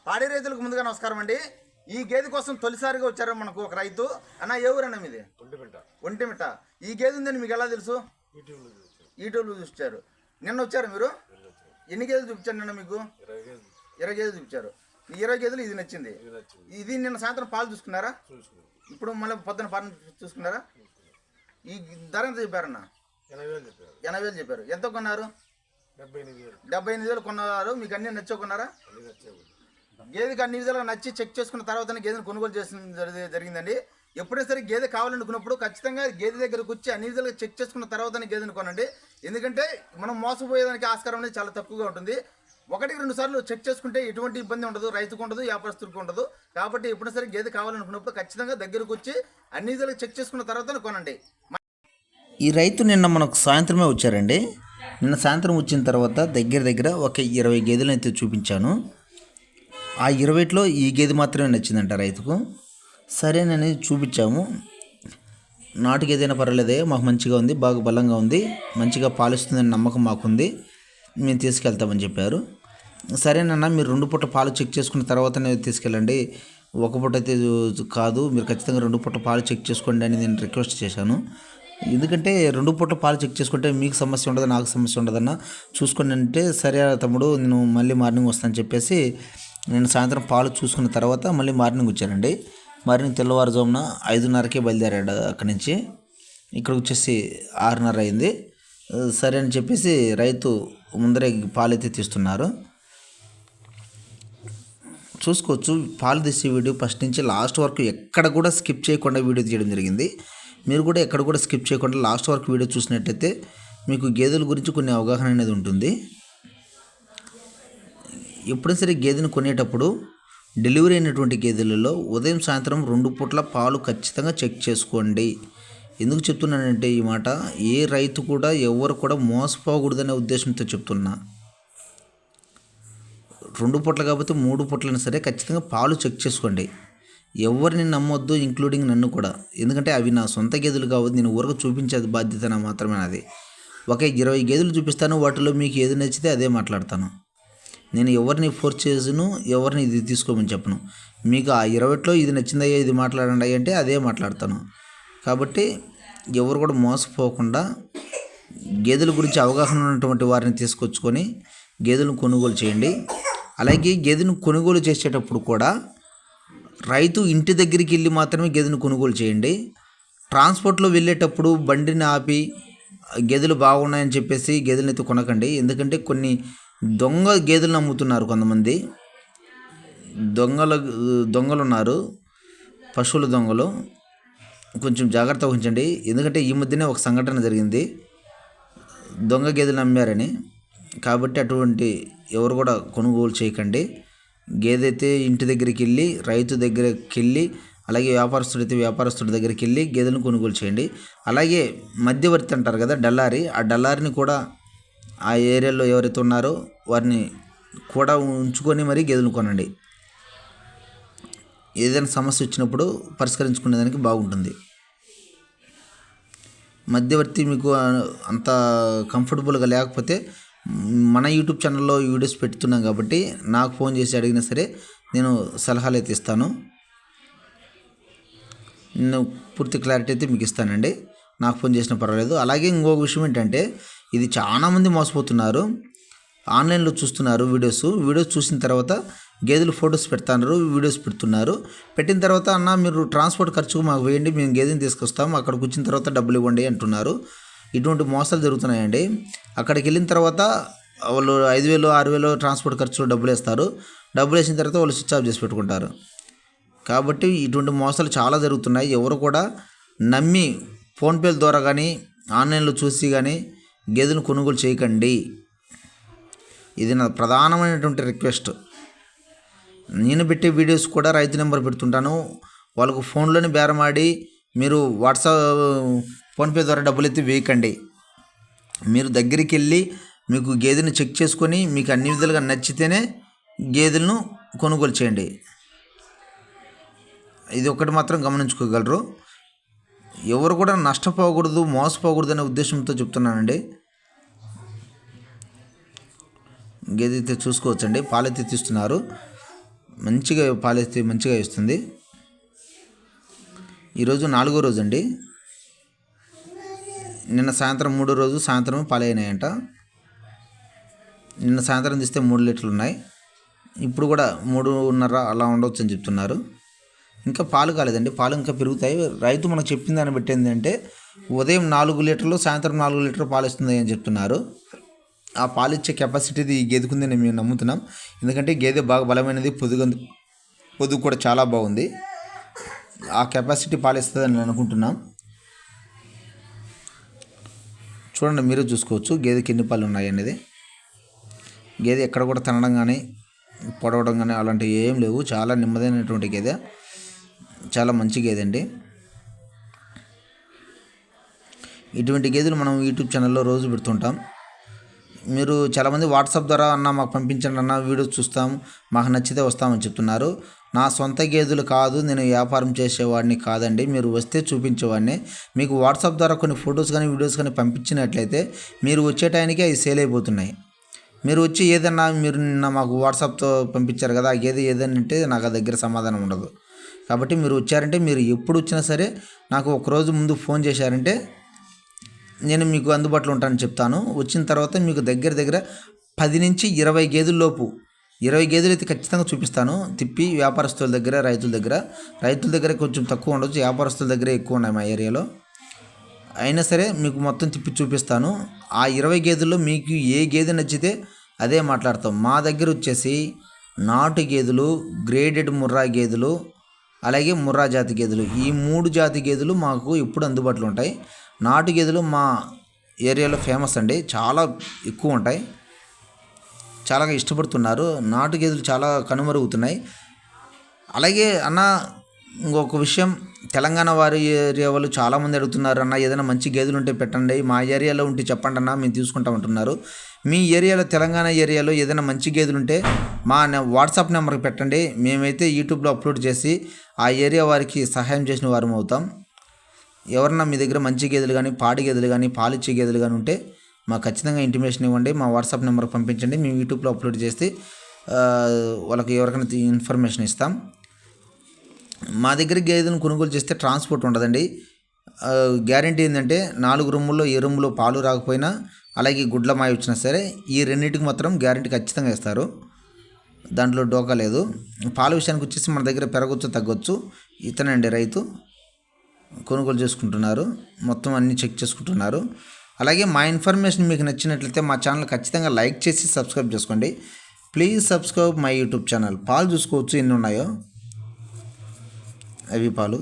పాడి రైతులకు ముందుగా నమస్కారం అండి. ఈ గేదె కోసం తొలిసారిగా వచ్చారు మనకు ఒక రైతు. అన్న ఏ ఊరన్నా మీది? ఒంటిమిట్ట. ఈ గేదె ఉందని మీకు ఎలా తెలుసు? యూట్యూబ్లో చూపించారు. నిన్న వచ్చారు మీరు? ఎన్ని గేదెలు చూపించారు నిన్న మీకు? 20 గేదెలు చూపించారు. ఈ 20 గేదెలు ఇది నచ్చింది. ఇది నిన్న సాయంత్రం పాలు చూసుకున్నారా? ఇప్పుడు మళ్ళీ పొద్దున పాలు చూసుకున్నారా? ఈ ధర ఎంత చెప్పారన్న? 80,000 చెప్పారు. ఎంత కొన్నారు? 78,000 కొన్నారు. మీకు అన్ని నచ్చుకున్నారా? గేదెకి అన్ని విధాలుగా నచ్చి చెక్ చేసుకున్న తర్వాతనే గేదెను కొనుగోలు చేసిన జరిగిందండి. ఎప్పుడైనా సరే గేదె కావాలనుకున్నప్పుడు ఖచ్చితంగా గేదె దగ్గరకు వచ్చి అన్ని విధాలుగా చెక్ చేసుకున్న తర్వాతనే గేదెను కొనండి. ఎందుకంటే మనం మోసపోయేదానికి ఆస్కారం అనేది చాలా తక్కువగా ఉంటుంది. 1-2 సార్లు చెక్ చేసుకుంటే ఎటువంటి ఇబ్బంది ఉండదు, రైతుకు ఉండదు, వ్యాపారస్తులకు ఉండదు. కాబట్టి ఎప్పుడైనా సరే గేదె కావాలనుకున్నప్పుడు ఖచ్చితంగా దగ్గరకు వచ్చి అన్ని విధాలుగా చెక్ చేసుకున్న తర్వాతనే కొనండి. ఈ రైతు నిన్న మనకు సాయంత్రమే వచ్చారండి. నిన్న సాయంత్రం వచ్చిన తర్వాత దగ్గర ఒక 20 గేదెలను అయితే చూపించాను. ఆ 20లో ఈ గేదె మాత్రమే నచ్చిందంట రైతుకు. సరేనని చూపించాము. నాటు గేదైనా పర్వాలేదే, మాకు మంచిగా ఉంది, బాగా బలంగా ఉంది, మంచిగా పాలిస్తుందని నమ్మకం మాకుంది, మేము తీసుకెళ్తామని చెప్పారు. సరేనన్నా, మీరు 2 పూట పాలు చెక్ చేసుకున్న తర్వాతనే తీసుకెళ్ళండి, ఒక పూట అయితే కాదు, మీరు ఖచ్చితంగా 2 పూట పాలు చెక్ చేసుకోండి అని నేను రిక్వెస్ట్ చేశాను. ఎందుకంటే 2 పూట పాలు చెక్ చేసుకుంటే మీకు సమస్య ఉండదు, నాకు సమస్య ఉండదన్న, చూసుకోండి అంటే, సరే తమ్ముడు నేను మళ్ళీ మార్నింగ్ వస్తానని చెప్పేసి నేను సాయంత్రం పాలు చూసుకున్న తర్వాత మళ్ళీ మార్నింగ్ వచ్చానండి. మార్నింగ్ తెల్లవారుజామున 5:30కే బయలుదేరాడు అక్కడి నుంచి. ఇక్కడ వచ్చేసి 6:30 అయింది. సరే అని చెప్పేసి రైతు ముందరే పాలైతే తీస్తున్నారు. చూసుకోవచ్చు, పాలు తీసే వీడియో ఫస్ట్ నుంచి లాస్ట్ వరకు ఎక్కడ కూడా స్కిప్ చేయకుండా వీడియో తీయడం జరిగింది. మీరు కూడా ఎక్కడ కూడా స్కిప్ చేయకుండా లాస్ట్ వరకు వీడియో చూసినట్టయితే మీకు గేదెల గురించి కొన్ని అవగాహన అనేది ఉంటుంది. ఎప్పుడైనా సరే గేదెను కొనేటప్పుడు డెలివరీ అయినటువంటి గేదెలలో ఉదయం సాయంత్రం 2 పూట్ల పాలు ఖచ్చితంగా చెక్ చేసుకోండి. ఎందుకు చెప్తున్నానంటే ఈ మాట, ఏ రైతు కూడా ఎవరు కూడా మోసపోకూడదనే ఉద్దేశంతో చెప్తున్నా. 2 పూట్ల కాకపోతే 3 పూట్లైనా సరే ఖచ్చితంగా పాలు చెక్ చేసుకోండి. ఎవరిని నమ్మొద్దు, ఇంక్లూడింగ్ నన్ను కూడా. ఎందుకంటే అవి నా సొంత గేదెలు కావద్దు, నేను ఊరకు చూపించేది బాధ్యత నా మాత్రమే నాది. ఒక 20 గేదెలు చూపిస్తాను, వాటిలో మీకు ఏది నచ్చితే అదే మాట్లాడతాను. నేను ఎవరిని ఫోర్స్ చేసిను, ఎవరిని ఇది తీసుకోమని చెప్పను. మీకు ఆ 20లో ఇది నచ్చిందయ్యా, ఇది మాట్లాడండి అంటే అదే మాట్లాడతాను. కాబట్టి ఎవరు కూడా మోసపోకుండా గేదెల గురించి అవగాహన ఉన్నటువంటి వారిని తీసుకొచ్చుకొని గేదెలను కొనుగోలు చేయండి. అలాగే గేదెను కొనుగోలు చేసేటప్పుడు కూడా రైతు ఇంటి దగ్గరికి వెళ్ళి మాత్రమే గేదెను కొనుగోలు చేయండి. ట్రాన్స్పోర్ట్లో వెళ్ళేటప్పుడు బండిని ఆపి గేదెలు బాగున్నాయని చెప్పేసి గేదెలను అయితే కొనకండి. ఎందుకంటే కొన్ని దొంగ గేదెలను అమ్ముతున్నారు కొంతమంది. దొంగలు ఉన్నారు, పశువుల దొంగలు. కొంచెం జాగ్రత్త వహించండి. ఎందుకంటే ఈ మధ్యనే ఒక సంఘటన జరిగింది, దొంగ గేదెలు అమ్మారని. కాబట్టి అటువంటి ఎవరు కూడా కొనుగోలు చేయకండి. గేదె అయితే ఇంటి దగ్గరికి వెళ్ళి, రైతు దగ్గరికి వెళ్ళి, అలాగే వ్యాపారస్తుడైతే వ్యాపారస్తుడి దగ్గరికి వెళ్ళి గేదెలను కొనుగోలు చేయండి. అలాగే మధ్యవర్తి అంటారు కదా, డల్లారి, ఆ డల్లారిని కూడా ఆ ఏరియాలో ఎవరైతే ఉన్నారో వారిని కూడా ఉంచుకొని మరీ గేదెలు కొనండి. ఏదైనా సమస్య వచ్చినప్పుడు పరిష్కరించుకునేదానికి బాగుంటుంది. మధ్యవర్తి మీకు అంత కంఫర్టబుల్గా లేకపోతే మన యూట్యూబ్ ఛానల్లో వీడియోస్ పెడుతున్నాం కాబట్టి నాకు ఫోన్ చేసి అడిగినా సరే నేను సలహాలు అయితే ఇస్తాను. నేను పూర్తి క్లారిటీ అయితే మీకు ఇస్తానండి, నాకు ఫోన్ చేసినా పర్వాలేదు. అలాగే ఇంకొక విషయం ఏంటంటే, ఇది చాలామంది మోసపోతున్నారు. ఆన్లైన్లో చూస్తున్నారు వీడియోస్ చూసిన తర్వాత గేదెలు ఫొటోస్ పెడుతున్నారు, వీడియోస్ పెడుతున్నారు. పెట్టిన తర్వాత అన్న మీరు ట్రాన్స్పోర్ట్ ఖర్చుకు మాకు వేయండి, మేము గేదెని తీసుకొస్తాం, అక్కడికి వచ్చిన తర్వాత డబ్బులు ఇవ్వండి అంటున్నారు. ఇటువంటి మోసాలు జరుగుతున్నాయండి. అక్కడికి వెళ్ళిన తర్వాత వాళ్ళు 5,000 6,000 ట్రాన్స్పోర్ట్ ఖర్చులు డబ్బులు వేస్తారు. డబ్బులు వేసిన తర్వాత వాళ్ళు స్విచ్ ఆఫ్ చేసి పెట్టుకుంటారు. కాబట్టి ఇటువంటి మోసాలు చాలా జరుగుతున్నాయి. ఎవరు కూడా నమ్మి ఫోన్పేల ద్వారా కానీ ఆన్లైన్లో చూసి కానీ గేదెలను కొనుగోలు చేయకండి. ఇది నా ప్రధానమైనటువంటి రిక్వెస్ట్. నేను పెట్టే వీడియోస్ కూడా రైతు నెంబర్ పెడుతుంటాను. వాళ్ళకు ఫోన్లోనే బేరమాడి మీరు ఫోన్పే ద్వారా డబ్బులు ఎత్తి వేయకండి. మీరు దగ్గరికి వెళ్ళి మీకు గేదెని చెక్ చేసుకొని మీకు అన్ని విధాలుగా నచ్చితేనే గేదెలను కొనుగోలు చేయండి. ఇది ఒకటి మాత్రం గమనించుకోగలరు. ఎవరు కూడా నష్టపోకూడదు, మోసపోకూడదు అనే ఉద్దేశంతో చెప్తున్నానండి. గేదె అయితే చూసుకోవచ్చండి, పాలైతే తీస్తున్నారు. మంచిగా పాలిస్తే మంచిగా ఇస్తుంది. ఈరోజు 4వ రోజు అండి. నిన్న సాయంత్రం 3వ రోజు సాయంత్రం పాలైనాయంట. నిన్న సాయంత్రం తీస్తే 3 లీటర్లు ఉన్నాయి. ఇప్పుడు కూడా 3.5 అలా ఉండవచ్చు అని చెప్తున్నారు. ఇంకా పాలు కాలేదండి, పాలు ఇంకా పెరుగుతాయి. రైతు మనకు చెప్పిన దాన్ని బట్టి ఏంటంటే ఉదయం 4 లీటర్లు సాయంత్రం 4 లీటర్లు పాలు ఇస్తుంది అని చెప్తున్నారు. ఆ పాలు ఇచ్చే కెపాసిటీ ఈ గేదెకుందని మేము నమ్ముతున్నాం. ఎందుకంటే గేదె బాగా బలమైనది, పొదుగు కూడా చాలా బాగుంది. ఆ కెపాసిటీ పాలు ఇస్తుందని నేను అనుకుంటున్నాం. చూడండి, మీరే చూసుకోవచ్చు గేదెకి ఎన్ని పాలు ఉన్నాయి అనేది. గేదె ఎక్కడ కూడా తినడం కానీ పొడవడం కానీ అలాంటివి ఏం లేవు. చాలా నెమ్మదైనటువంటి గేదె, చాలా మంచి గేదె అండి. ఇటువంటి గేదెలు మనం యూట్యూబ్ ఛానల్లో రోజు పెడుతుంటాం. మీరు చాలామంది వాట్సాప్ ద్వారా అన్న మాకు పంపించండి అన్న, వీడియోస్ చూస్తాం, మాకు నచ్చితే వస్తామని చెప్తున్నారు. నా సొంత గేదెలు కాదు, నేను వ్యాపారం చేసేవాడిని కాదండి. మీరు వస్తే చూపించేవాడిని. మీకు వాట్సాప్ ద్వారా కొన్ని ఫొటోస్ కానీ వీడియోస్ కానీ పంపించినట్లయితే మీరు వచ్చే టైంకి అవి సేల్ అయిపోతున్నాయి. మీరు వచ్చి ఏదన్నా మీరు నిన్న మాకు వాట్సాప్తో పంపించారు కదా, ఆ గేదె ఏదన్నా అంటే నాకు ఆ దగ్గర సమాధానం ఉండదు. కాబట్టి మీరు వచ్చారంటే, మీరు ఎప్పుడు వచ్చినా సరే నాకు ఒకరోజు ముందు ఫోన్ చేశారంటే నేను మీకు అందుబాటులో ఉంటానని చెప్తాను. వచ్చిన తర్వాత మీకు దగ్గర 10 నుంచి 20 గేదెల లోపు, 20 గేదెలు అయితే ఖచ్చితంగా చూపిస్తాను తిప్పి. వ్యాపారస్తుల దగ్గర, రైతుల దగ్గర కొంచెం తక్కువ ఉండొచ్చు, వ్యాపారస్తుల దగ్గర ఎక్కువ ఉన్నాయి మా ఏరియాలో. అయినా సరే మీకు మొత్తం తిప్పి చూపిస్తాను. ఆ 20 గేదెల్లో మీకు ఏ గేదె నచ్చితే అదే మాట్లాడతాం. మా దగ్గర వచ్చేసి నాటు గేదెలు, గ్రేడెడ్ ముర్రా గేదెలు, అలాగే ముర్రా జాతి గేదెలు, ఈ 3 జాతి గేదెలు మాకు ఎప్పుడు అందుబాటులో ఉంటాయి. నాటు గేదెలు మా ఏరియాలో ఫేమస్ అండి, చాలా ఎక్కువ ఉంటాయి, చాలా ఇష్టపడుతున్నారు. నాటు గేదెలు చాలా కనుమరుగుతున్నాయి. అలాగే అన్న ఇంకొక విషయం, తెలంగాణ వారి ఏరియా వాళ్ళు చాలామంది అడుగుతున్నారు, అన్న ఏదైనా మంచి గేదెలు ఉంటే పెట్టండి, మా ఏరియాలో ఉంటే చెప్పండి అన్న, మేము తీసుకుంటాం అంటున్నారు. మీ ఏరియాలో, తెలంగాణ ఏరియాలో ఏదైనా మంచి గేదెలు ఉంటే మా వాట్సాప్ నెంబర్కి పెట్టండి. మేమైతే యూట్యూబ్లో అప్లోడ్ చేసి ఆ ఏరియా వారికి సహాయం చేసిన వారం అవుతాం. ఎవరన్నా మీ దగ్గర మంచి గేదెలు కానీ, పాడి గేదెలు కానీ, పాలిచ్చే గేదెలు కానీ ఉంటే మాకు ఖచ్చితంగా ఇంటిమేషన్ ఇవ్వండి. మా వాట్సాప్ నెంబర్కి పంపించండి. మేము యూట్యూబ్లో అప్లోడ్ చేసి వాళ్ళకి ఎవరికైనా ఇన్ఫర్మేషన్ ఇస్తాం. మా దగ్గర గేదెలను కొనుగోలు చేస్తే ట్రాన్స్పోర్ట్ ఉండదండి. గ్యారంటీ ఏంటంటే 4 రూముల్లో ఏ రూములో పాలు రాకపోయినా, అలాగే గుడ్ల మాయ వచ్చినా సరే ఈ రెండింటికి మాత్రం గ్యారంటీ ఖచ్చితంగా ఇస్తారు. దాంట్లో డోకా లేదు. పాల విషయానికి వచ్చేసి మన దగ్గర పెరగొచ్చు, తగ్గొచ్చు. ఇతనండి రైతు కొనుగోలు చేసుకుంటున్నారు, మొత్తం అన్నీ చెక్ చేసుకుంటున్నారు. అలాగే మా ఇన్ఫర్మేషన్ మీకు నచ్చినట్లయితే మా ఛానల్ ఖచ్చితంగా లైక్ చేసి సబ్స్క్రైబ్ చేసుకోండి. Please subscribe my YouTube channel. పాలు చూసుకోవచ్చు ఎన్ని ఉన్నాయో, అవి పాలు.